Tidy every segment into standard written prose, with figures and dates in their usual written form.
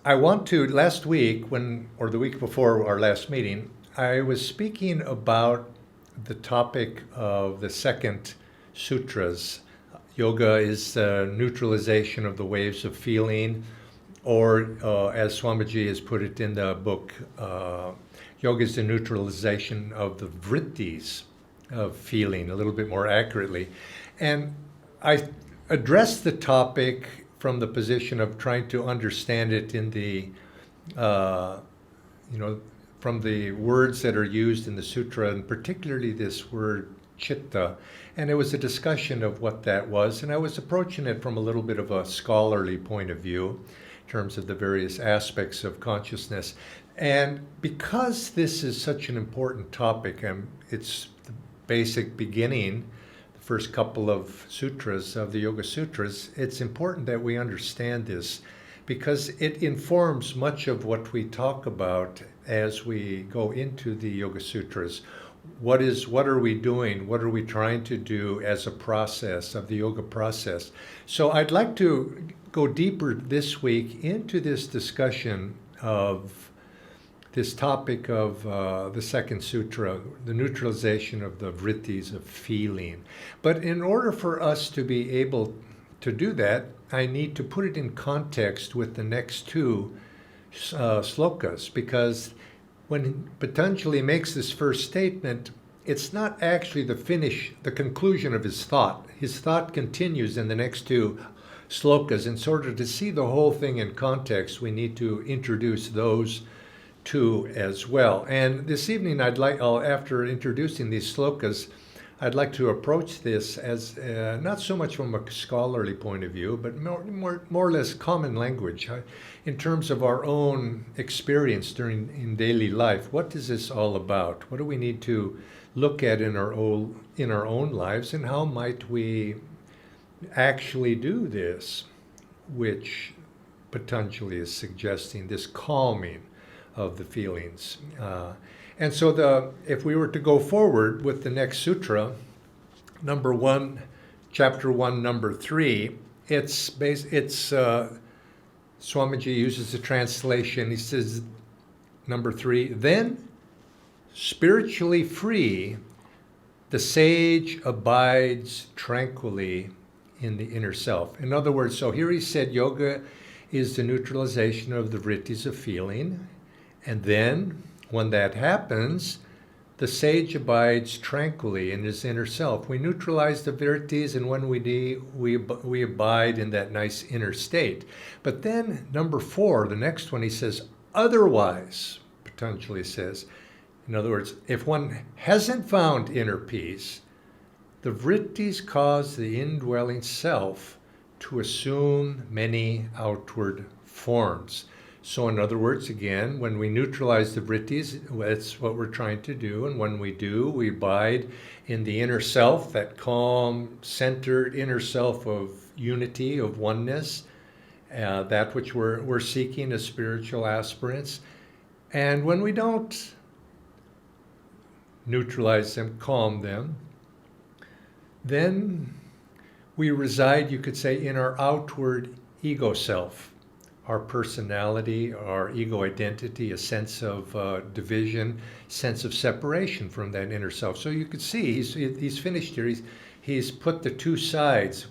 I want to, last week, or the week before our last meeting, I was speaking about the topic of the second sutras. Yoga is the neutralization of the waves of feeling, or as Swamiji has put it in the book, yoga is the neutralization of the vrittis of feeling, a little bit more accurately. And I addressed the topic from the position of trying to understand it in the, from the words that are used in the sutra, and particularly this word chitta. And it was a discussion of what that was, and I was approaching it from a little bit of a scholarly point of view in terms of the various aspects of consciousness. And because this is such an important topic, and it's the basic beginning, first couple of sutras of the Yoga Sutras, it's important that we understand this because it informs much of what we talk about as we go into the Yoga Sutras. What are we doing? What are we trying to do as a process of the yoga process? So I'd like to go deeper this week into this discussion of this topic of the second sutra, the neutralization of the vrittis of feeling. But in order for us to be able to do that, I need to put it in context with the next two slokas, because when Patanjali makes this first statement, it's not actually the conclusion of his thought. His thought continues in the next two slokas. In order to see the whole thing in context, we need to introduce those two as well. And this evening, after introducing these slokas, I'd like to approach this as not so much from a scholarly point of view, but more or less common language in terms of our own experience in daily life. What is this all about? What do we need to look at in our own lives, and how might we actually do this, which Patanjali is suggesting, this calming of the feelings. And so if we were to go forward with the next sutra, number 1, chapter 1, number 3, Swamiji uses the translation. He says, number 3, then spiritually free, the sage abides tranquilly in the inner self. In other words, so here he said yoga is the neutralization of the vrittis of feeling. And then, when that happens, the sage abides tranquilly in his inner self. We neutralize the vrittis, and when we do, we abide in that nice inner state. But then, number 4, the next one, he says, otherwise, Patanjali says, in other words, if one hasn't found inner peace, the vrittis cause the indwelling self to assume many outward forms. So in other words, again, when we neutralize the vrittis, that's what we're trying to do. And when we do, we abide in the inner self, that calm, centered inner self of unity, of oneness, that which we're seeking as spiritual aspirants. And when we don't neutralize them, calm them, then we reside, you could say, in our outward ego self. Our personality, our ego identity, a sense of division, sense of separation from that inner self. So you could see he's finished here. He's put the two sides.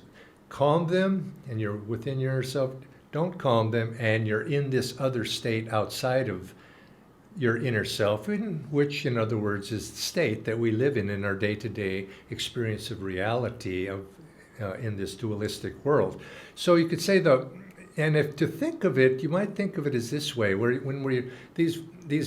Calm them, and you're within yourself. Don't calm them, and you're in this other state outside of your inner self, which, in other words, is the state that we live in our day-to-day experience of reality in this dualistic world. So you could say and if to think of it, you might think of it as this way, these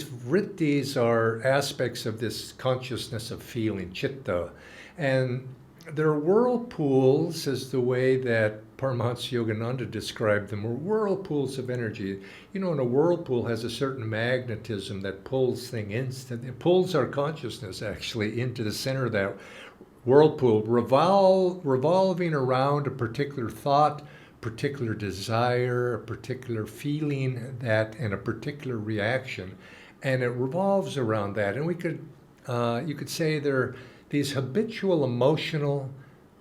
vrittis are aspects of this consciousness of feeling, chitta, and they're whirlpools, is the way that Paramhansa Yogananda described them, or whirlpools of energy. And a whirlpool has a certain magnetism that pulls it pulls our consciousness actually into the center of that whirlpool, revolving around a particular thought, particular desire, a particular feeling, and a particular reaction, and it revolves around that. And you could say there are these habitual emotional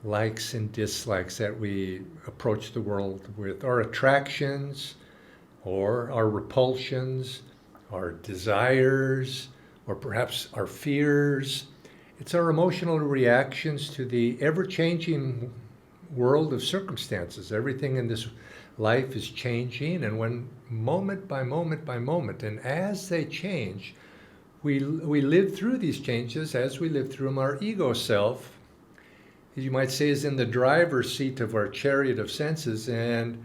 likes and dislikes that we approach the world with, our attractions, or our repulsions, our desires, or perhaps our fears. It's our emotional reactions to the ever-changing world of circumstances. Everything in this life is changing, and when moment by moment by moment, and as they change, we live through these changes. As we live through them, our ego self, you might say, is in the driver's seat of our chariot of senses, and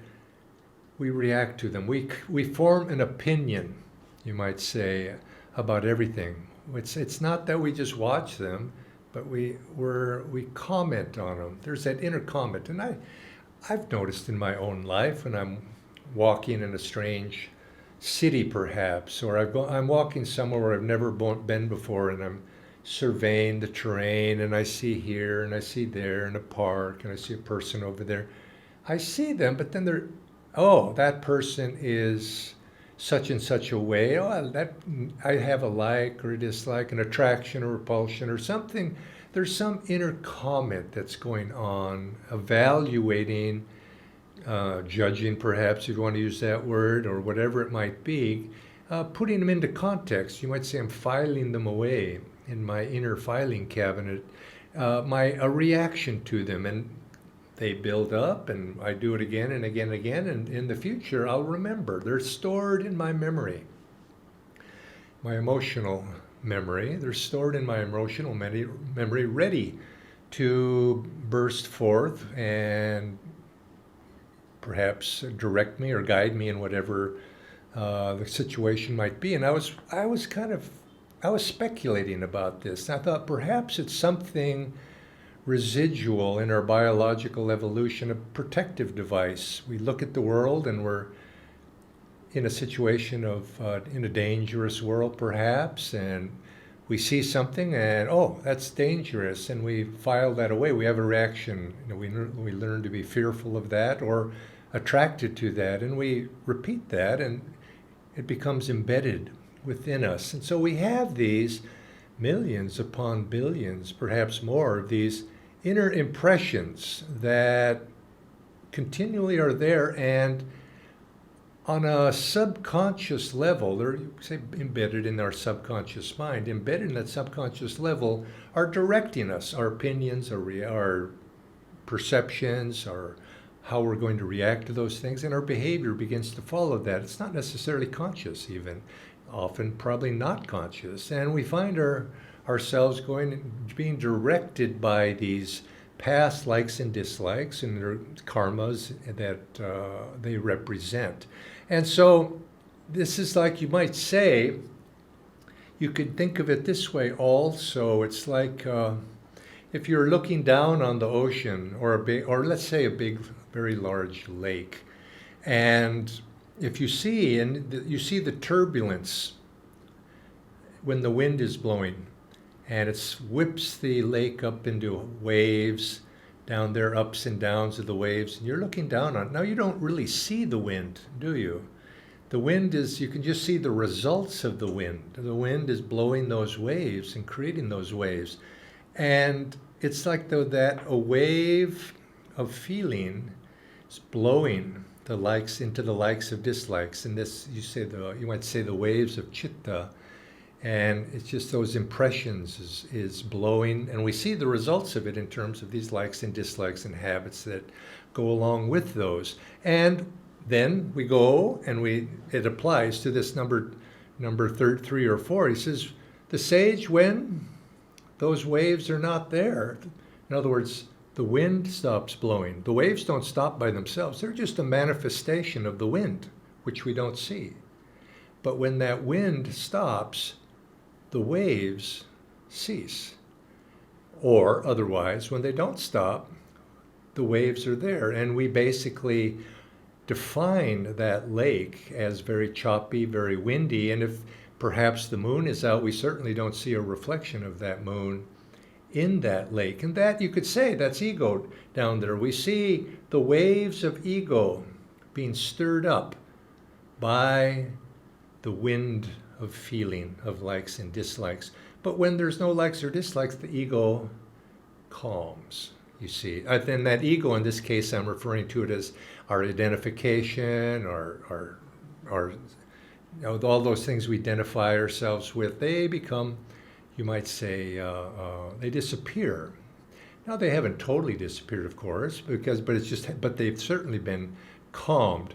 we react to them. We form an opinion, you might say, about everything. It's not that we just watch them, but we comment on them. There's that inner comment, and I've noticed in my own life when I'm walking in a strange city, perhaps, or I'm walking somewhere where I've never been before, and I'm surveying the terrain, and I see here and I see there in a park, and I see a person over there. I see them, but then that person is such and such a way. Oh, that I have a like or a dislike, an attraction or repulsion or something. There's some inner comment that's going on, evaluating, judging, perhaps, if you want to use that word, or whatever it might be, putting them into context. You might say I'm filing them away in my inner filing cabinet, a reaction to them, and they build up, and I do it again and again and again, and in the future I'll remember. They're stored in my memory, my emotional memory. They're stored in my emotional memory, ready to burst forth and perhaps direct me or guide me in whatever the situation might be. And I was speculating about this. I thought perhaps it's something residual in our biological evolution, a protective device. We look at the world and we're in a situation of, in a dangerous world perhaps, and we see something and, oh, that's dangerous, and we file that away. We have a reaction. We learn to be fearful of that or attracted to that, and we repeat that, and it becomes embedded within us. And so we have these millions upon billions, perhaps more, of these inner impressions that continually are there, and on a subconscious level, they're embedded in our subconscious mind, embedded in that subconscious level, are directing us, our opinions, our perceptions, our how we're going to react to those things, and our behavior begins to follow that. It's not necessarily conscious even, often probably not conscious, and we find ourselves being directed by these past likes and dislikes and their karmas that they represent. And so this is like, you might say, you could think of it this way also. It's like if you're looking down on the ocean, or let's say a big, very large lake, and if you see, you see the turbulence when the wind is blowing, and it whips the lake up into waves, down there, ups and downs of the waves, and you're looking down on it. Now, you don't really see the wind, do you? The wind is, you can just see the results of the wind. The wind is blowing those waves and creating those waves. And it's like though that a wave of feeling is blowing the likes into the likes of dislikes. And this, you might say the waves of chitta. And it's just those impressions is blowing, and we see the results of it in terms of these likes and dislikes and habits that go along with those. And then we go, and it applies to this number 3 or 4. He says, the sage, when those waves are not there, in other words, the wind stops blowing. The waves don't stop by themselves. They're just a manifestation of the wind, which we don't see. But when that wind stops, the waves cease. Or otherwise, when they don't stop, the waves are there. And we basically define that lake as very choppy, very windy. And if perhaps the moon is out, we certainly don't see a reflection of that moon in that lake. And that, you could say, that's ego down there. We see the waves of ego being stirred up by the wind of feeling, of likes and dislikes. But when there's no likes or dislikes, the ego calms, you see. And that ego, in this case, I'm referring to it as our identification, our all those things we identify ourselves with, they become, you might say, they disappear. Now they haven't totally disappeared, of course, but they've certainly been calmed.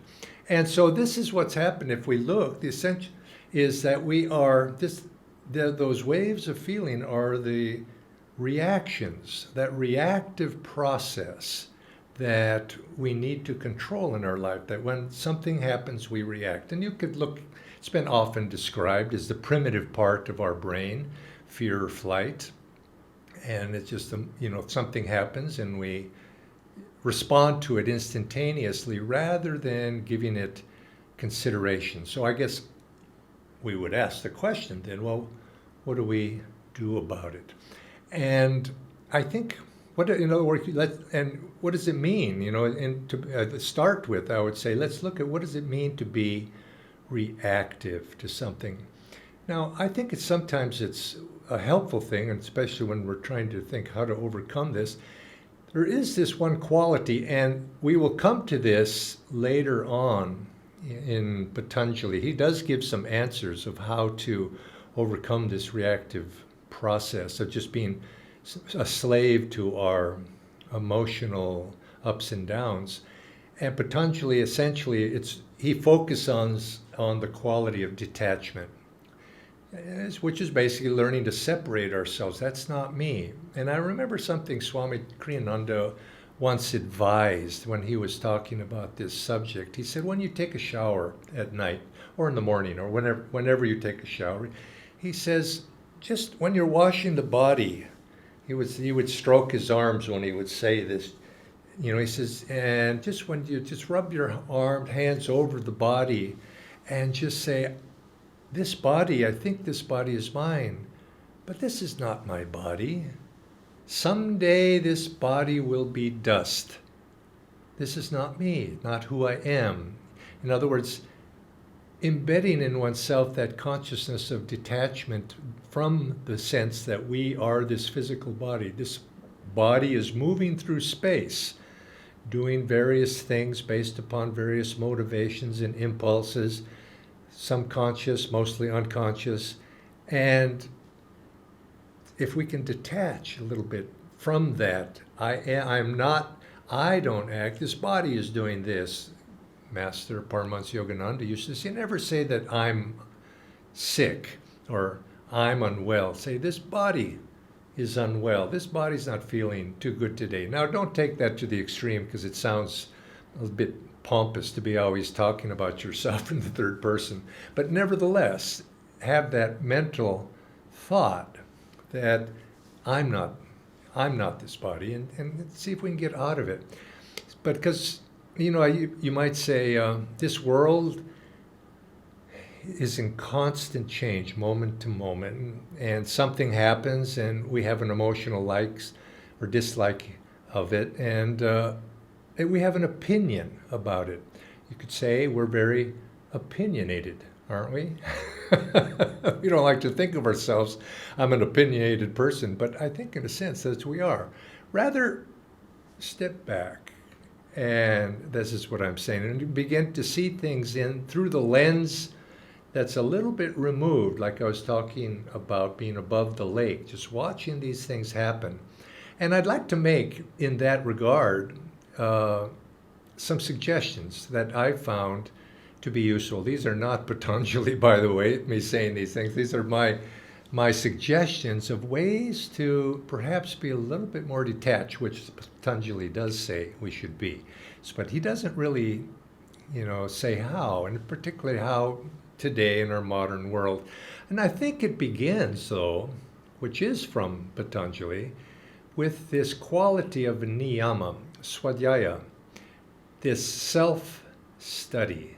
And so this is what's happened. If we look, the essential is that those waves of feeling are the reactions, that reactive process that we need to control in our life, that when something happens, we react. And you could look, it's been often described as the primitive part of our brain, fear or flight. And it's just, something happens and we respond to it instantaneously rather than giving it consideration. So I guess we would ask the question then, well, what do we do about it? And I think, in other words, what does it mean? And to start with, I would say, let's look at what does it mean to be reactive to something. Now, I think sometimes it's a helpful thing, and especially when we're trying to think how to overcome this. There is this one quality, and we will come to this later on in Patanjali. He does give some answers of how to overcome this reactive process of just being a slave to our emotional ups and downs. And Patanjali, essentially, he focuses on the quality of detachment, which is basically learning to separate ourselves. That's not me. And I remember something Swami Kriyananda once advised when he was talking about this subject. He said, when you take a shower at night or in the morning or whenever you take a shower, he says, just when you're washing the body, he would stroke his arms when he would say this. He says, and just when you just rub your hands over the body and just say, this body, I think this body is mine, but this is not my body. Someday this body will be dust. This is not me, not who I am. In other words, embedding in oneself that consciousness of detachment from the sense that we are this physical body. This body is moving through space, doing various things based upon various motivations and impulses, some conscious, mostly unconscious. And if we can detach a little bit from that, I don't act, this body is doing this. Master Paramhansa Yogananda used to say, never say that I'm sick or I'm unwell. Say, this body is unwell. This body's not feeling too good today. Now, don't take that to the extreme because it sounds a bit pompous to be always talking about yourself in the third person. But nevertheless, have that mental thought that I'm not this body, and see if we can get out of it. But because, you might say this world is in constant change, moment to moment, and something happens and we have an emotional likes or dislike of it, and we have an opinion about it. You could say we're very opinionated, aren't we? We don't like to think of ourselves, I'm an opinionated person, but I think in a sense that we are. Rather, step back, and this is what I'm saying, and begin to see things through the lens that's a little bit removed, like I was talking about being above the lake, just watching these things happen. And I'd like to make, in that regard, some suggestions that I've found to be useful. These are not Patanjali, by the way, me saying these things. These are my suggestions of ways to perhaps be a little bit more detached, which Patanjali does say we should be. But he doesn't really, say how, and particularly how today in our modern world. And I think it begins, though, which is from Patanjali, with this quality of niyama, swadhyaya, this self-study.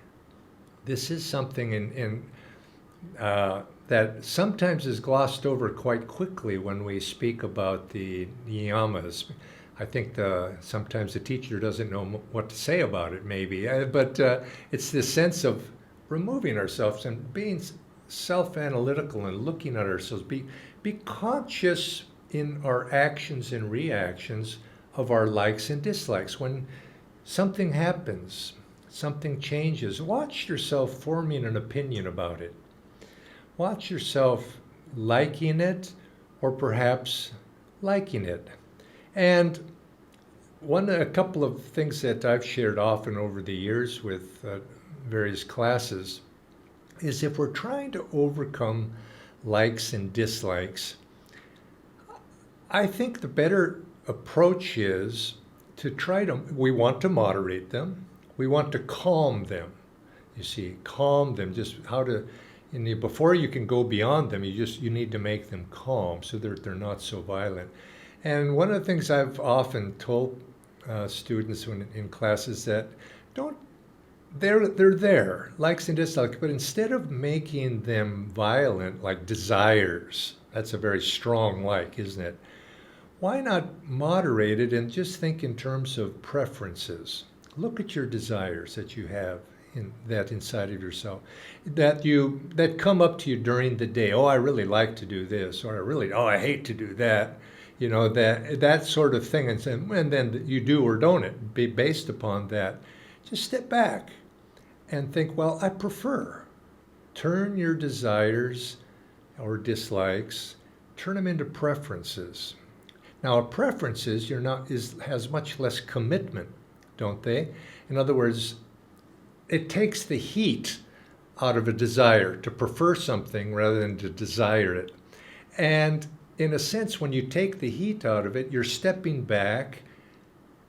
This is something that sometimes is glossed over quite quickly when we speak about the niyamas. I think sometimes the teacher doesn't know what to say about it, maybe. But it's this sense of removing ourselves and being self-analytical and looking at ourselves. Be conscious in our actions and reactions of our likes and dislikes. When something happens, something changes. Watch yourself forming an opinion about it. Watch yourself liking it or perhaps liking it. And a couple of things that I've shared often over the years with various classes is if we're trying to overcome likes and dislikes, I think the better approach is to we want to moderate them. We want to calm them. You see, calm them, just how to, before you can go beyond them, you need to make them calm so that they're not so violent. And one of the things I've often told students in classes that they're there, likes and dislikes, but instead of making them violent like desires, that's a very strong like, isn't it? Why not moderate it and just think in terms of preferences? Look at your desires that you have inside of yourself, that come up to you during the day. Oh, I really like to do this, or I hate to do that. That sort of thing, and then you do or don't it, be based upon that. Just step back and think, well, I prefer. Turn your desires or dislikes, turn them into preferences. Now, a preferences has much less commitment, don't they? In other words, it takes the heat out of a desire to prefer something rather than to desire it. And in a sense, when you take the heat out of it, you're stepping back,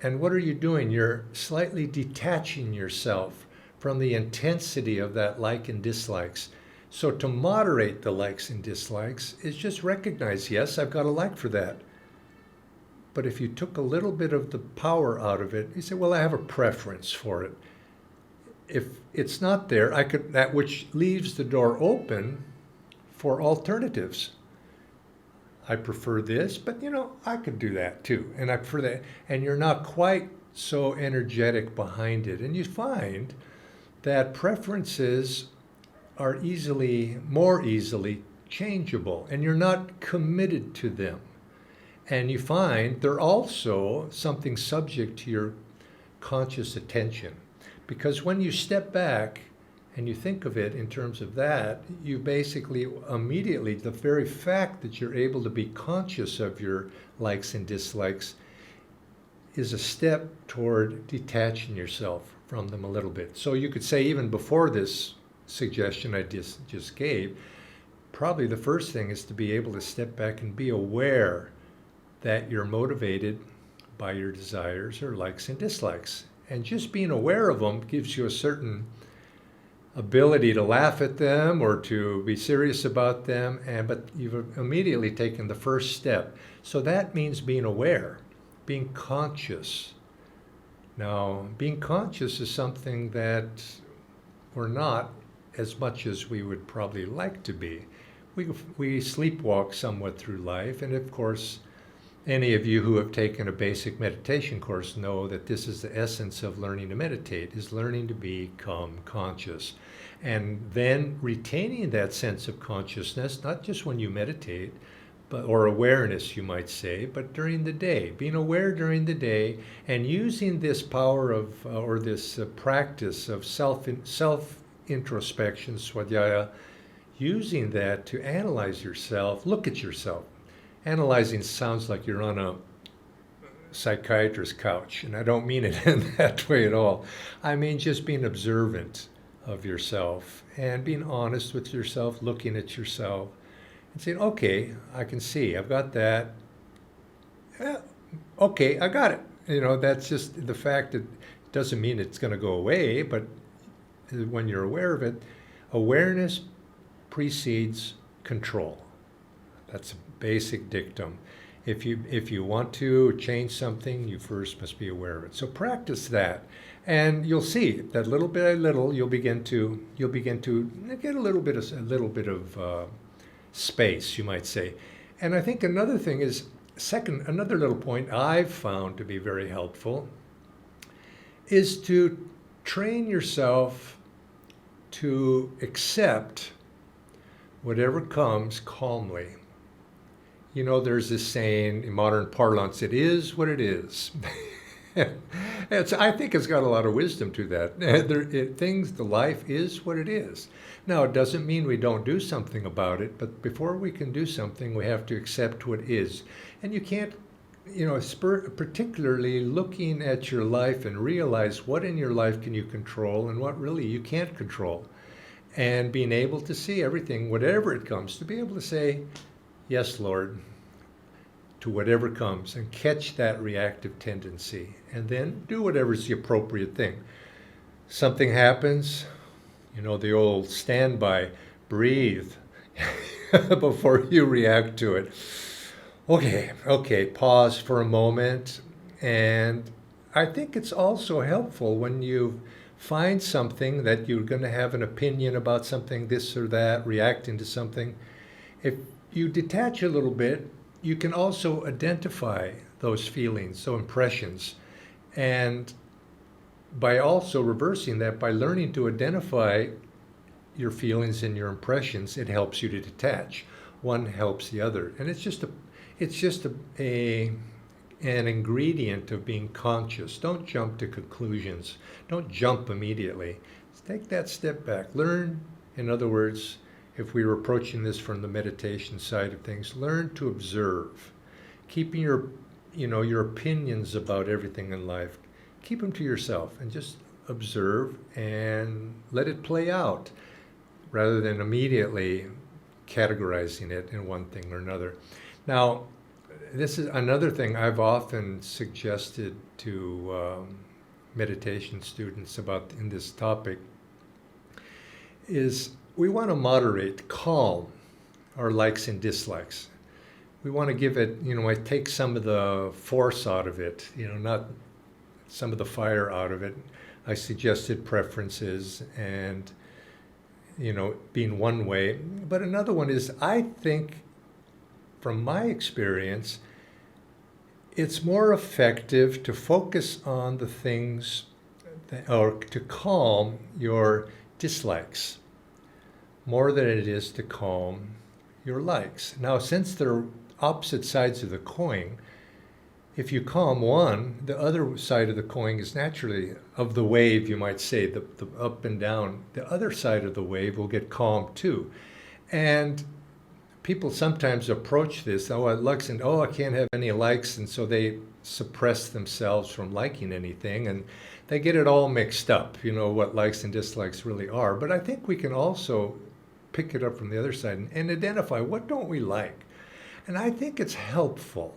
and what are you doing? You're slightly detaching yourself from the intensity of that like and dislikes. So to moderate the likes and dislikes is just recognize, yes, I've got a like for that. But if you took a little bit of the power out of it, you say, well, I have a preference for it. If it's not there, that which leaves the door open for alternatives. I prefer this, but I could do that too. And I prefer that. And you're not quite so energetic behind it. And you find that preferences are more easily changeable, and you're not committed to them. And you find they're also something subject to your conscious attention. Because when you step back and you think of it in terms of that, you basically immediately, the very fact that you're able to be conscious of your likes and dislikes is a step toward detaching yourself from them a little bit. So you could say, even before this suggestion I just gave, probably the first thing is to be able to step back and be aware that you're motivated by your desires or likes and dislikes. And just being aware of them gives you a certain ability to laugh at them or to be serious about them, but you've immediately taken the first step. So that means being aware, being conscious. Now, being conscious is something that we're not as much as we would probably like to be. We sleepwalk somewhat through life, and of course, any of you who have taken a basic meditation course know that this is the essence of learning to meditate, is learning to become conscious. And then retaining that sense of consciousness, not just when you meditate, or awareness, you might say, but during the day, being aware during the day, and using this power of, or this practice of self-introspection, swadhyaya, using that to analyze yourself, look at yourself. Analyzing sounds like you're on a psychiatrist's couch, and I don't mean it in that way at all. I mean just being observant of yourself and being honest with yourself, looking at yourself and saying, okay, I can see, I've got that. Okay, I got it. That's just the fact that it doesn't mean it's going to go away, but when you're aware of it, awareness precedes control. That's a basic dictum. If you want to change something, you first must be aware of it. So practice that, and you'll see that little bit by little you'll begin to get a little bit of space, you might say. And I think another thing is another little point I've found to be very helpful is to train yourself to accept whatever comes calmly. There's this saying in modern parlance, it is what it is. I think it's got a lot of wisdom to that. The life is what it is. Now, it doesn't mean we don't do something about it, but before we can do something, we have to accept what is. And you can't, particularly looking at your life and realize what in your life can you control and what really you can't control. And being able to see everything, whatever it comes, to be able to say, yes, Lord, to whatever comes, and catch that reactive tendency, and then do whatever's the appropriate thing. Something happens, the old standby, breathe before you react to it. Okay, pause for a moment. And I think it's also helpful when you find something that you're going to have an opinion about something, this or that, reacting to something. If you detach a little bit, you can also identify those feelings, those impressions. And by also reversing that, by learning to identify your feelings and your impressions, it helps you to detach. One helps the other. And it's just an ingredient of being conscious. Don't jump to conclusions. Don't jump immediately. Take that step back. Learn, in other words, if we were approaching this from the meditation side of things, learn to observe. Keeping your opinions about everything in life, keep them to yourself and just observe and let it play out rather than immediately categorizing it in one thing or another. Now, this is another thing I've often suggested to meditation students about in this topic is we want to moderate, calm our likes and dislikes. We want to give it, I take some of the force out of it, not some of the fire out of it. I suggested preferences and, being one way. But another one is, I think, from my experience, it's more effective to focus on the things or to calm your dislikes more than it is to calm your likes. Now, since they're opposite sides of the coin, if you calm one, the other side of the coin is naturally, of the wave, you might say, the up and down, the other side of the wave will get calmed too. And people sometimes approach this, I can't have any likes, and so they suppress themselves from liking anything, and they get it all mixed up, what likes and dislikes really are. But I think we can also pick it up from the other side and identify what don't we like. And I think it's helpful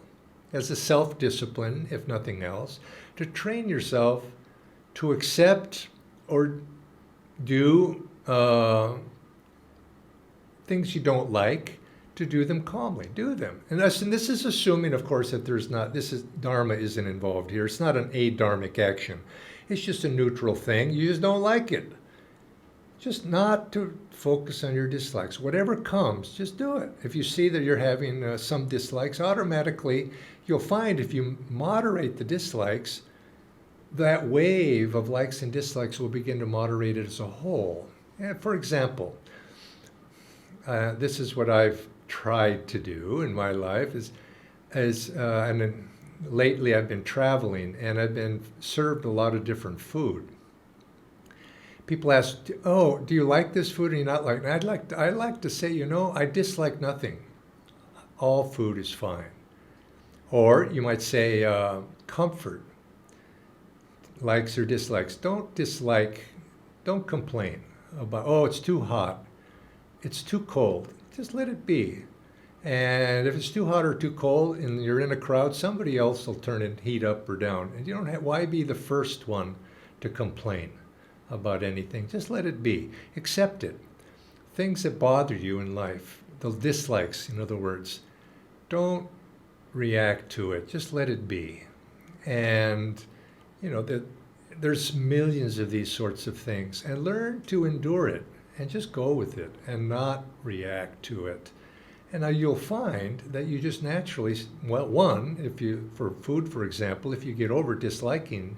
as a self-discipline, if nothing else, to train yourself to accept or do things you don't like, to do them calmly. Do them. And this is assuming, of course, that Dharma isn't involved here. It's not an adharmic action. It's just a neutral thing. You just don't like it. Just not to focus on your dislikes. Whatever comes, just do it. If you see that you're having some dislikes, automatically you'll find if you moderate the dislikes, that wave of likes and dislikes will begin to moderate it as a whole. And for example, this is what I've tried to do in my life and then lately I've been traveling and I've been served a lot of different food. People ask, "Oh, do you like this food or you not like it?" I like to say, I dislike nothing. All food is fine. Or you might say, comfort, likes or dislikes. Don't dislike, don't complain about, it's too hot, it's too cold. Just let it be. And if it's too hot or too cold and you're in a crowd, somebody else will turn it heat up or down. And you don't have, why be the first one to complain about anything? Just let it be. Accept it. Things that bother you in life, the dislikes, in other words, don't react to it. Just let it be. And, there's millions of these sorts of things. And learn to endure it and just go with it and not react to it. And now you'll find that you just naturally, for food, for example, if you get over disliking,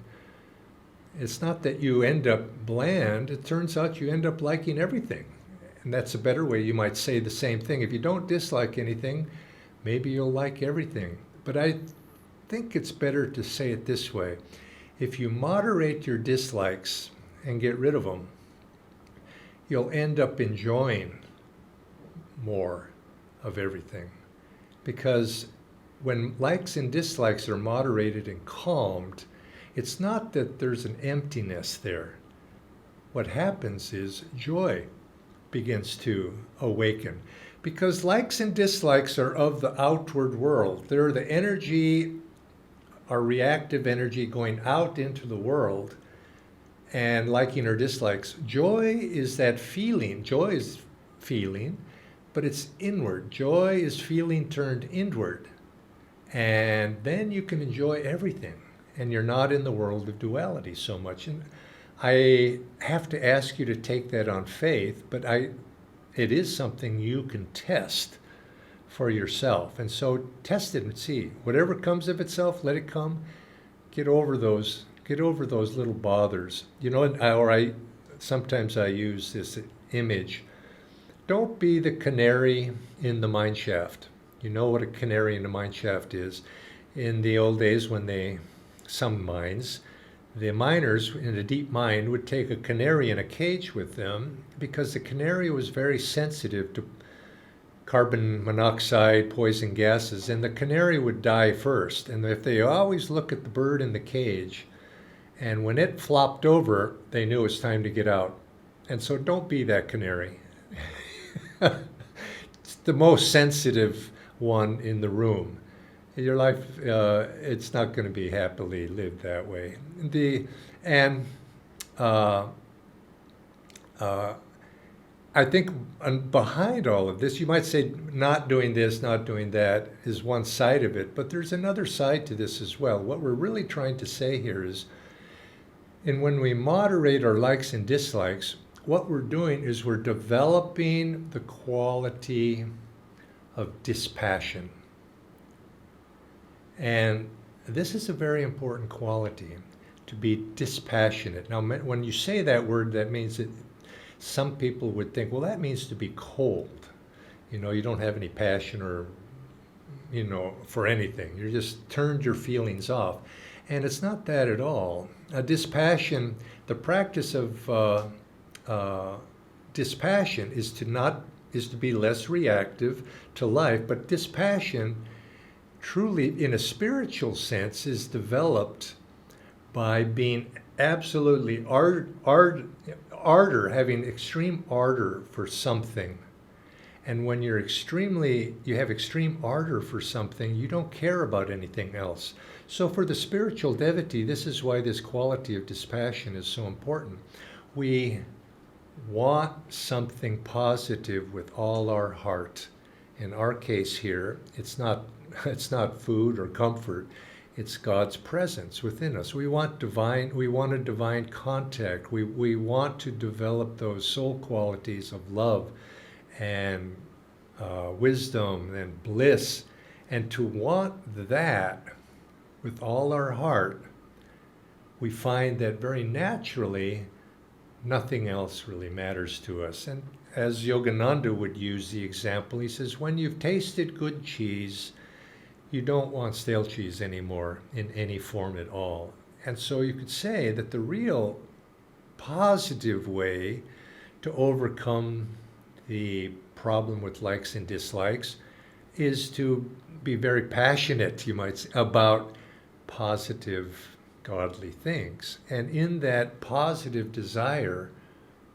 it's not that you end up bland. It turns out you end up liking everything. And that's a better way. You might say the same thing. If you don't dislike anything, maybe you'll like everything. But I think it's better to say it this way. If you moderate your dislikes and get rid of them, you'll end up enjoying more of everything. Because when likes and dislikes are moderated and calmed, it's not that there's an emptiness there. What happens is joy begins to awaken. Because likes and dislikes are of the outward world. They're the energy, our reactive energy going out into the world, and liking or dislikes. Joy is that feeling. Joy is feeling, but it's inward. Joy is feeling turned inward. And then you can enjoy everything. And you're not in the world of duality so much. And I have to ask you to take that on faith, but it is something you can test for yourself. And so test it and see. Whatever comes of itself, let it come. Get over those little bothers. Sometimes I use this image. Don't be the canary in the mine shaft. You know what a canary in the mine shaft is. In the old days some mines, the miners in a deep mine would take a canary in a cage with them because the canary was very sensitive to carbon monoxide, poison gases, and the canary would die first. And if they always look at the bird in the cage, and when it flopped over, they knew it's time to get out. And so don't be that canary. It's the most sensitive one in the room. Your life, it's not going to be happily lived that way. I think behind all of this, you might say not doing this, not doing that is one side of it, but there's another side to this as well. What we're really trying to say here is, and when we moderate our likes and dislikes, what we're doing is we're developing the quality of dispassion. And this is a very important quality, to be dispassionate. Now, when you say that word, that means that some people would think, well, that means to be cold. You don't have any passion or, for anything. You just turned your feelings off. And it's not that at all. Dispassion, the practice of dispassion is to be less reactive to life, but dispassion truly, in a spiritual sense, is developed by being absolutely having extreme ardor for something. And when you have extreme ardor for something, you don't care about anything else. So for the spiritual devotee, this is why this quality of dispassion is so important. We want something positive with all our heart. In our case here, it's not food or comfort. It's God's presence within us. We want a divine contact. We want to develop those soul qualities of love and wisdom and bliss. And to want that with all our heart, we find that very naturally nothing else really matters to us. And as Yogananda would use the example, he says, when you've tasted good cheese, you don't want stale cheese anymore in any form at all. And so you could say that the real positive way to overcome the problem with likes and dislikes is to be very passionate, you might say, about positive, godly things. And in that positive desire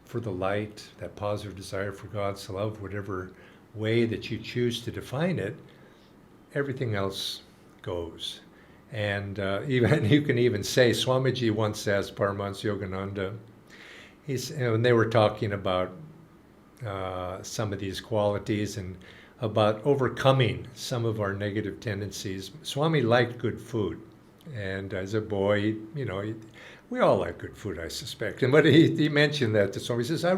for the light, that positive desire for God's love, whatever way that you choose to define it, everything else goes. And even you can even say, Swamiji once asked Paramhansa Yogananda, when they were talking about some of these qualities and about overcoming some of our negative tendencies. Swami liked good food. And as a boy, we all like good food, I suspect. But he mentioned that to Swami. He says, how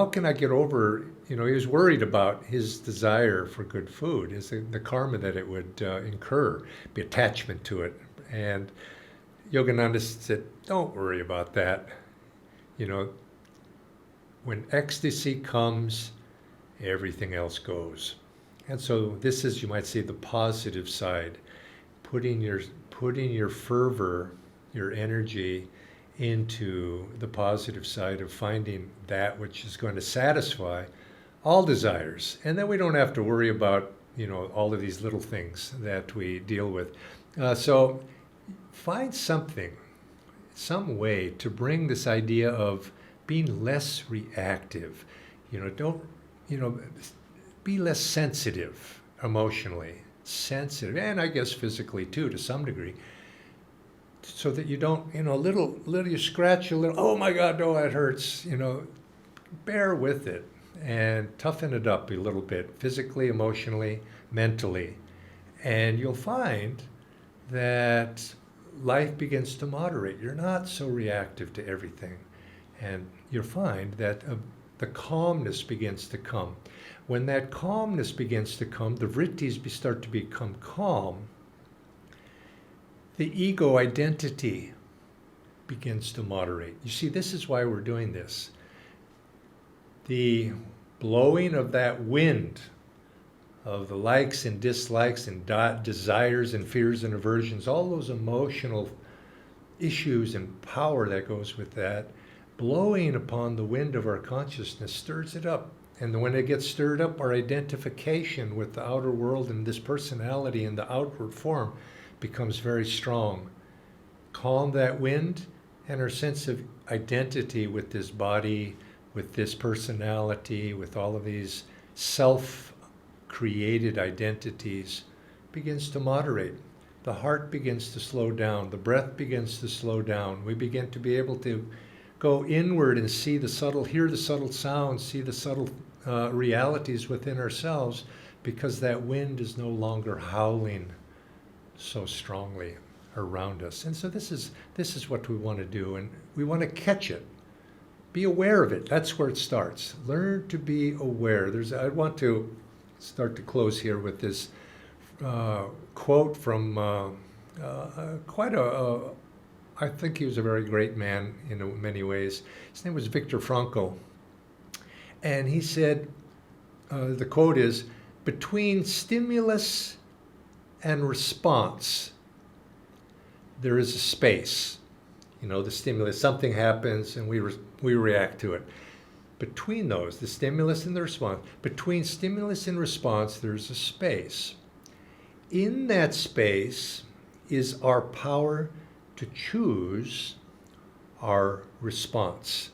can I get over, he was worried about his desire for good food, the karma that it would incur, the attachment to it. And Yogananda said, don't worry about that. When ecstasy comes, everything else goes. And so this is, you might say, the positive side, putting putting your fervor, your energy into the positive side of finding that which is going to satisfy all desires. And then we don't have to worry about, all of these little things that we deal with. So find something, some way to bring this idea of being less reactive. Don't, be less sensitive emotionally, sensitive, and I guess physically too, to some degree, so that you don't, little you scratch a little, oh my God, no, that hurts, bear with it and toughen it up a little bit, physically, emotionally, mentally. And you'll find that life begins to moderate. You're not so reactive to everything. And you'll find that the calmness begins to come. When that calmness begins to come, the vrittis start to become calm. The ego identity begins to moderate. You see, this is why we're doing this. The blowing of that wind of the likes and dislikes and desires and fears and aversions, all those emotional issues and power that goes with that, blowing upon the wind of our consciousness stirs it up. And when it gets stirred up, our identification with the outer world and this personality in the outward form becomes very strong. Calm that wind, and our sense of identity with this body, with this personality, with all of these self-created identities begins to moderate. The heart begins to slow down. The breath begins to slow down. We begin to be able to go inward and see the subtle, hear the subtle sounds, see the subtle realities within ourselves, because that wind is no longer howling so strongly around us. And so this is what we want to do, and we want to catch it. Be aware of it. That's where it starts. Learn to be aware. I want to start to close here with this quote from I think he was a very great man in many ways. His name was Viktor Frankl. And he said, the quote is, "Between stimulus and response, there is a space." The stimulus, something happens and we react to it. Between those, the stimulus and the response, between stimulus and response, there's a space. In that space is our power to choose our response.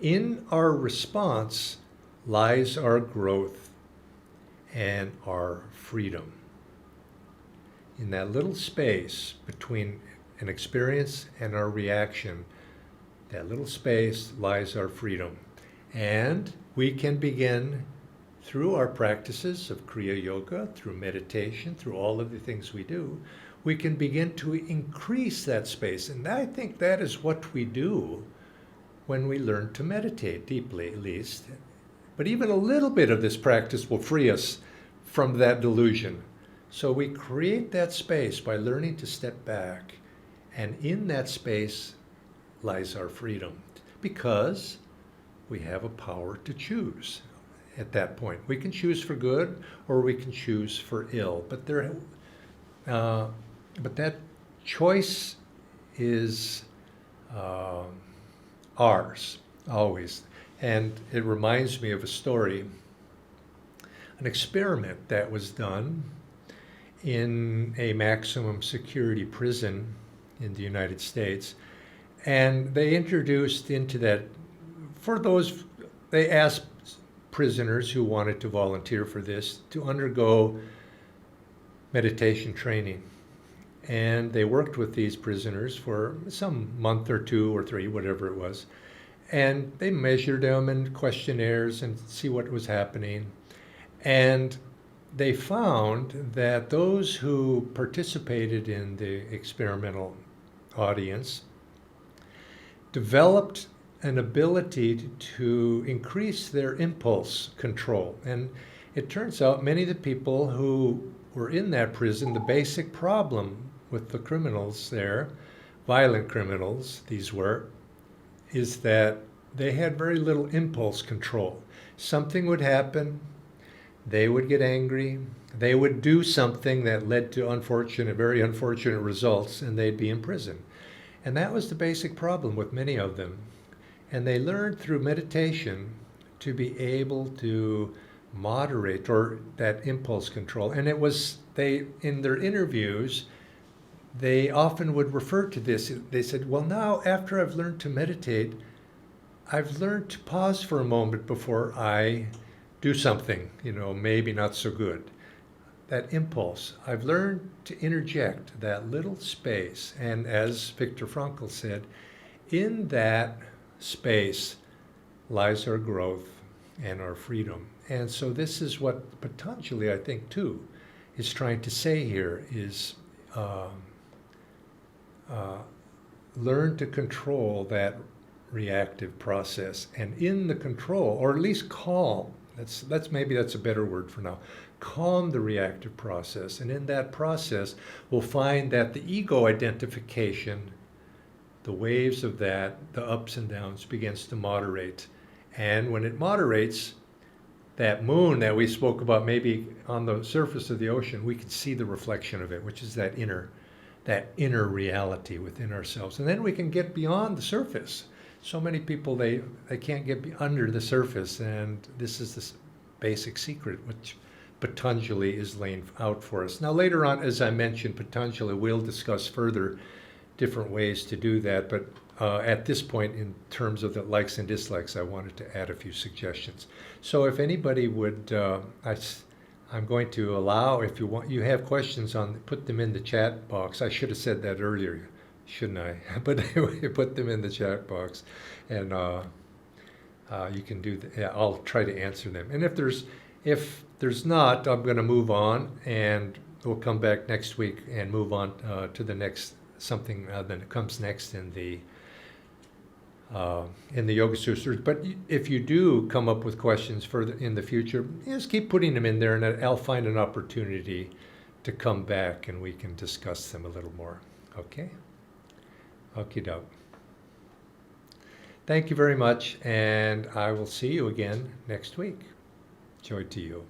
In our response lies our growth and our freedom. In that little space between an experience and our reaction, that little space lies our freedom. And we can begin through our practices of Kriya Yoga, through meditation, through all of the things we do, we can begin to increase that space. And I think that is what we do when we learn to meditate deeply, at least. But even a little bit of this practice will free us from that delusion. So we create that space by learning to step back. And in that space lies our freedom, because we have a power to choose at that point. We can choose for good or we can choose for ill. But that choice is ours, always. And it reminds me of a story, an experiment that was done in a maximum security prison in the United States. And they introduced into that, they asked prisoners who wanted to volunteer for this to undergo meditation training. And they worked with these prisoners for some month or 2 or 3, whatever it was. And they measured them in questionnaires and see what was happening. And they found that those who participated in the experimental audience developed an ability to increase their impulse control. And it turns out many of the people who were in that prison, the basic problem with the criminals there, violent criminals these were, is that they had very little impulse control. Something would happen, they would get angry. They would do something that led to very unfortunate results, and they'd be in prison. And that was the basic problem with many of them. And they learned through meditation to be able to moderate or that impulse control. And it was they in their interviews, they often would refer to this. They said, well, now after I've learned to meditate, I've learned to pause for a moment before I do something, maybe not so good. That impulse. I've learned to interject that little space. And as Viktor Frankl said, in that space lies our growth and our freedom. And so this is what Patanjali, I think, too, is trying to say here is learn to control that reactive process. And in the control, or at least calm, maybe that's a better word for now, calm the reactive process. And in that process, we'll find that the ego identification, the waves of that, the ups and downs, begins to moderate. And when it moderates, that moon that we spoke about maybe on the surface of the ocean, we can see the reflection of it, which is that inner reality within ourselves. And then we can get beyond the surface. So many people, they can't get under the surface, and this is the basic secret which Patanjali is laying out for us. Now later on, as I mentioned, Patanjali will discuss further different ways to do that, but at this point, in terms of the likes and dislikes, I wanted to add a few suggestions. So if anybody would, I'm going to allow, if you have questions put them in the chat box. I should have said that earlier, shouldn't I? But anyway, put them in the chat box, and you can do that. Yeah, I'll try to answer them. And if there's not, I'm going to move on, and we'll come back next week and move on to the next something that comes next in the Yoga Sutras. But if you do come up with questions further in the future, just keep putting them in there, and I'll find an opportunity to come back and we can discuss them a little more. Okay? Okie doke. Thank you very much, and I will see you again next week. Joy to you.